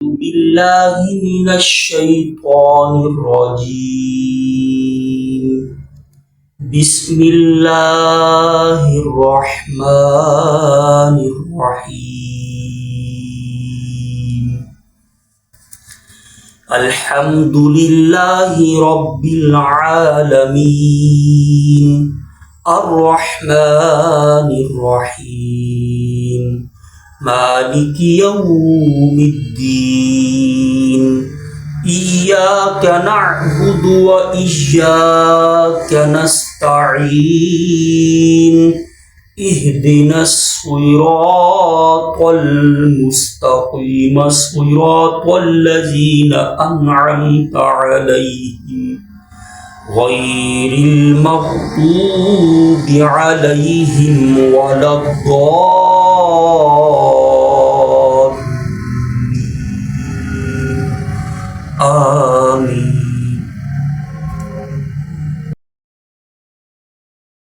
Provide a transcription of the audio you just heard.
بالله من الشيطان الرجيم. بسم الله الرحمن الرحيم. الحمد لله رب العالمين الرحمن الرحيم مالك يوم الدين. إياك نعبد وإياك نستعين. اهدنا الصراط المستقيم صراط الذين أنعمت عليهم غير المغضوب عليهم ولا الضالين.